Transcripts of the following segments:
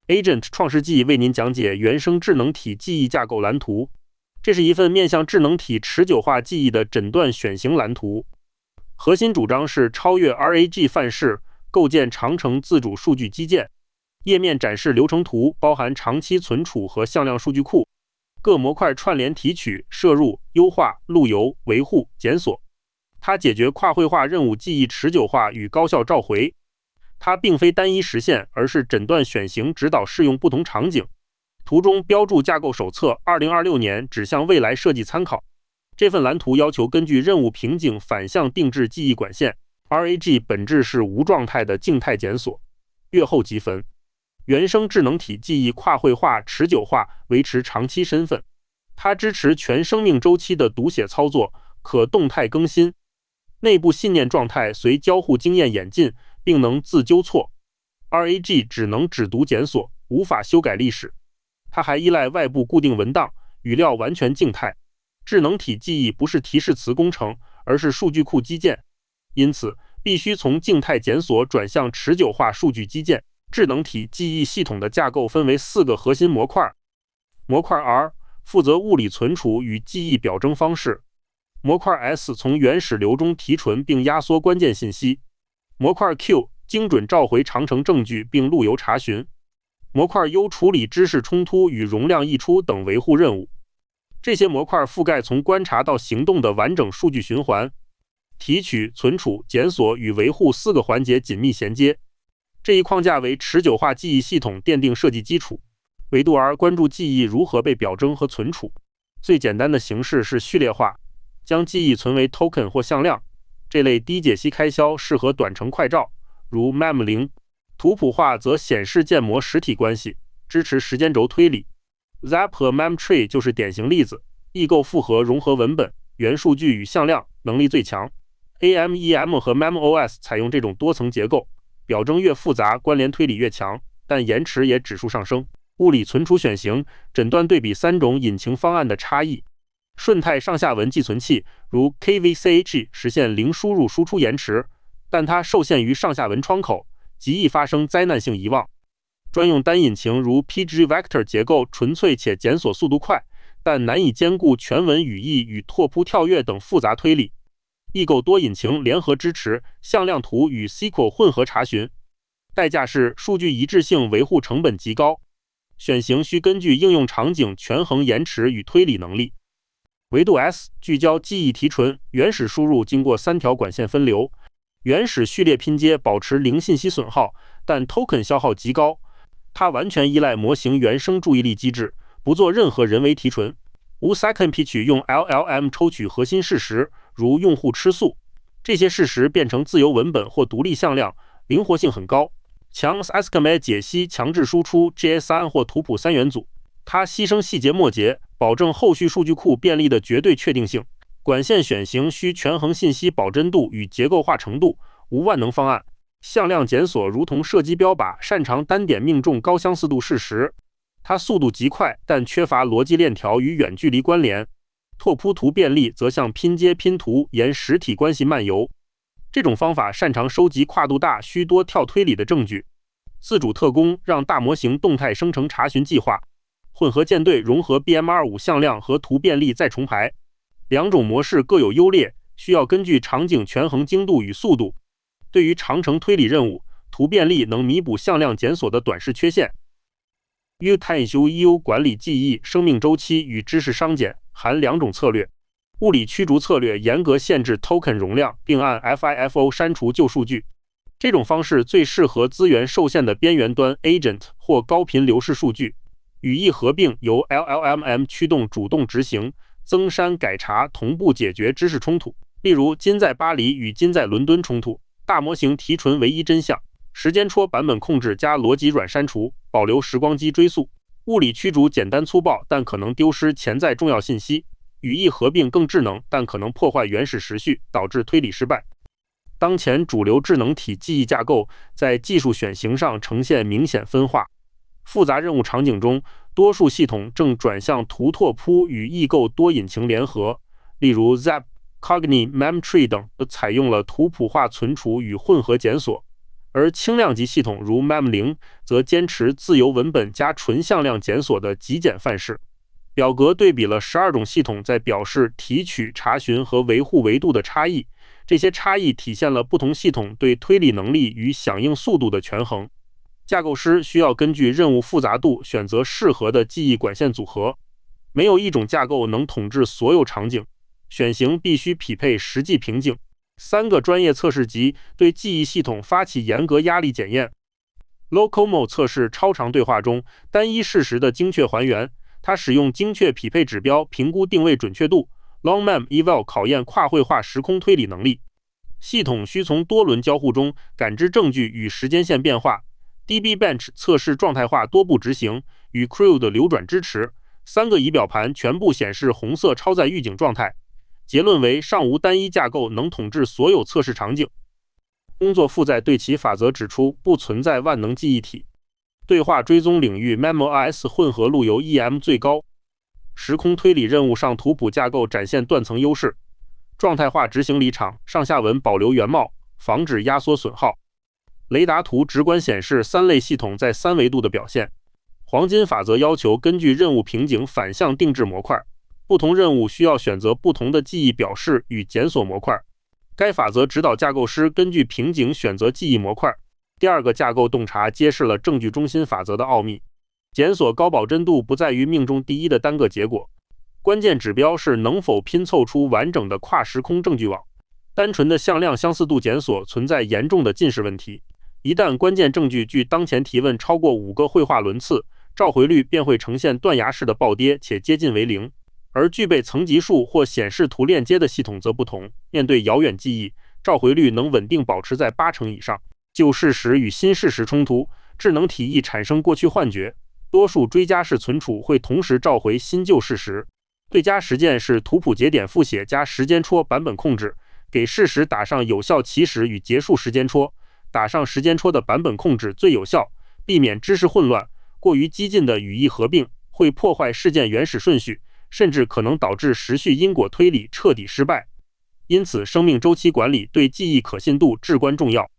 Agent 创世纪为您讲解原生智能体记忆架构蓝图。这是一份面向智能体持久化记忆的诊断选型蓝图。核心主张是超越 RAG 范式，构建长程自主数据基建。页面展示流程图，包含长期存储和向量数据库，各模块串联提取、摄入、优化、路由、维护、检索。它解决跨绘画任务记忆持久化与高效召回。它并非单一实现，而是诊断选型指导适用不同场景。图中标注架构手册2026年指向未来设计参考。这份蓝图要求根据任务瓶颈反向定制记忆管线。RAG 本质是无状态的静态检索，阅后即焚。原生智能体记忆跨绘画持久化，维持长期身份。它支持全生命周期的读写操作，可动态更新。内部信念状态随交互经验演进，并能自纠错。RAG 只能只读检索，无法修改历史。它还依赖外部固定文档，语料完全静态。智能体记忆不是提示词工程，而是数据库基建，因此必须从静态检索转向持久化数据基建。智能体记忆系统的架构分为4个核心模块。模块 R 负责物理存储与记忆表征方式。模块 S 从原始流中提纯并压缩关键信息。模块 Q 精准召回长程证据并路由查询。模块 U 处理知识冲突与容量溢出等维护任务。这些模块覆盖从观察到行动的完整数据循环，提取、存储、检索与维护4个环节紧密衔接。这一框架为持久化记忆系统奠定设计基础。维度 R 关注记忆如何被表征和存储。最简单的形式是序列化，将记忆存为 token 或向量。这类低解析开销适合短程快照，如 MEM0。图谱化则显示建模实体关系，支持时间轴推理。Zap 和 MemTree 就是典型例子，异构复合融合文本、元数据与向量，能力最强。AMEM 和 MEMOS 采用这种多层结构，表征越复杂，关联推理越强，但延迟也指数上升。物理存储选型诊断对比3种引擎方案的差异。顺态上下文寄存器如 KVCH 实现零输入输出延迟，但它受限于上下文窗口，极易发生灾难性遗忘。专用单引擎如 pgvector 结构纯粹且检索速度快，但难以兼顾全文语义与拓扑跳跃等复杂推理。异构多引擎联合支持向量图与 SQL 混合查询，代价是数据一致性维护成本极高。选型需根据应用场景权衡延迟与推理能力。维度 S 聚焦记忆提纯，原始输入经过3条管线分流，原始序列拼接保持零信息损耗，但 token 消耗极高。它完全依赖模型原生注意力机制，不做任何人为提纯。无 second pitch 用 LLM 抽取核心事实，如用户吃素，这些事实变成自由文本或独立向量，灵活性很高。强 SKMA 解析强制输出 JS3 或图谱3元组，它牺牲细节末节，保证后续数据库便利的绝对确定性。管线选型需权衡信息保真度与结构化程度，无万能方案。向量检索如同射击标靶，擅长单点命中高相似度事实。它速度极快，但缺乏逻辑链条与远距离关联。拓扑图便利则像拼接拼图，沿实体关系漫游。这种方法擅长收集跨度大、需多跳推理的证据。自主特工让大模型动态生成查询计划。混合舰队融合 BM25 向量和图便利再重排。两种模式各有优劣，需要根据场景权衡精度与速度。对于长程推理任务，图便利能弥补向量检索的短视缺陷。U-Time-U 管理记忆、生命周期与知识商检，含2种策略。物理驱逐策略严格限制 token 容量，并按 FIFO 删除旧数据。这种方式最适合资源受限的边缘端 agent 或高频流式数据。语义合并由 LLMM 驱动主动执行，增删改查同步解决知识冲突，例如今在巴黎与今在伦敦冲突。大模型提纯唯一真相，时间戳版本控制加逻辑软删除，保留时光机追溯。物理驱逐简单粗暴，但可能丢失潜在重要信息。语义合并更智能，但可能破坏原始时序，导致推理失败。当前主流智能体记忆架构在技术选型上呈现明显分化。复杂任务场景中，多数系统正转向图拓扑与异构多引擎联合，例如 Zap、Cogni、MemTree 等都采用了图谱化存储与混合检索。而轻量级系统如 MEM0 则坚持自由文本加纯向量检索的极简范式。表格对比了12种系统在表示、提取、查询和维护维度的差异，这些差异体现了不同系统对推理能力与响应速度的权衡。架构师需要根据任务复杂度选择适合的记忆管线组合，没有一种架构能统治所有场景，选型必须匹配实际瓶颈。3个专业测试集对记忆系统发起严格压力检验。Locomo 测试超长对话中单一事实的精确还原，它使用精确匹配指标评估定位准确度。LongMem Eval 考验跨绘画时空推理能力。系统需从多轮交互中感知证据与时间线变化。DB-Bench 测试状态化多步执行与 Crew 的流转支持。3个仪表盘全部显示红色超载预警状态。结论为尚无单一架构能统治所有测试场景。工作负载对齐法则指出不存在万能记忆体。对话追踪领域 MemoOS 混合路由 EM 最高。时空推理任务上图谱架构展现断层优势。状态化执行离场，上下文保留原貌，防止压缩损耗。雷达图直观显示3类系统在3维度的表现。黄金法则要求根据任务瓶颈反向定制模块，不同任务需要选择不同的记忆表示与检索模块。该法则指导架构师根据瓶颈选择记忆模块。第2个架构洞察揭示了证据中心法则的奥秘。检索高保真度不在于命中第一的单个结果，关键指标是能否拼凑出完整的跨时空证据网。单纯的向量相似度检索存在严重的近视问题。一旦关键证据距当前提问超过5个绘画轮次，召回率便会呈现断崖式的暴跌且接近为0。而具备层级数或显示图链接的系统则不同，面对遥远记忆，召回率能稳定保持在80%以上。旧事实与新事实冲突，智能体易产生过去幻觉。多数追加式存储会同时召回新旧事实。对加实践是图谱节点复写加时间戳版本控制，给事实打上有效起始与结束时间戳，打上时间戳的版本控制最有效，避免知识混乱。过于激进的语义合并会破坏事件原始顺序，甚至可能导致时序因果推理彻底失败。因此，生命周期管理对记忆可信度至关重要。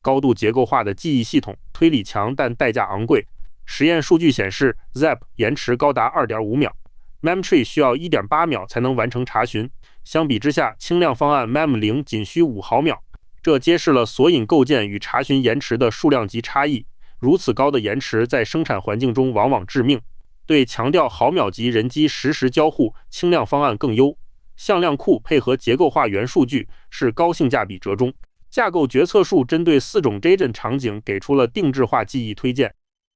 高度结构化的记忆系统推理强但代价昂贵。实验数据显示 ，Zap 延迟高达 2.5 秒。Memtree 需要 1.8 秒才能完成查询，相比之下，轻量方案 MEM0 仅需5毫秒。这揭示了索引构建与查询延迟的数量级差异。如此高的延迟在生产环境中往往致命。对强调毫秒级人机实时交互，轻量方案更优。向量库配合结构化元数据是高性价比折中。架构决策树针对4种 JSON 场景给出了定制化记忆推荐。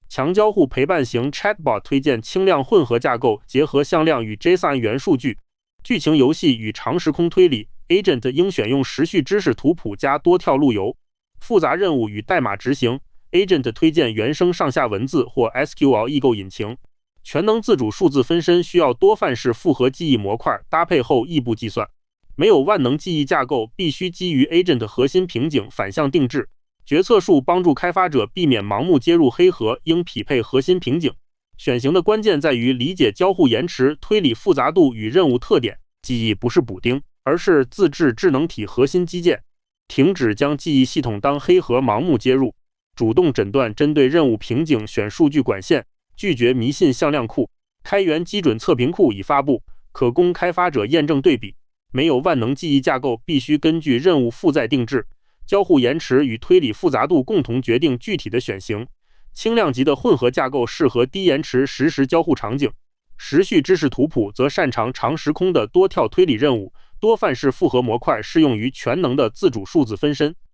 强交互陪伴型 Chatbot 推荐轻量混合架构，结合向量与 JSON 元数据。剧情游戏与长时空推理 Agent 应选用时序知识图谱加多跳路由。复杂任务与代码执行 Agent 推荐原生上下文字或 SQL 异构引擎。全能自主数字分身需要多范式复合记忆模块搭配后异步计算。没有万能记忆架构，必须基于 Agent 核心瓶颈反向定制。决策树帮助开发者避免盲目接入黑盒，应匹配核心瓶颈。选型的关键在于理解交互延迟、推理复杂度与任务特点。记忆不是补丁，而是自制智能体核心基建。停止将记忆系统当黑盒盲目接入，主动诊断针对任务瓶颈选数据管线，拒绝迷信向量库。开源基准测评库已发布，可供开发者验证对比。没有万能记忆架构，必须根据任务负载定制。交互延迟与推理复杂度共同决定具体的选型。轻量级的混合架构适合低延迟实时交互场景，时序知识图谱则擅长长时空的多跳推理任务，多范式复合模块适用于全能的自主数字分身。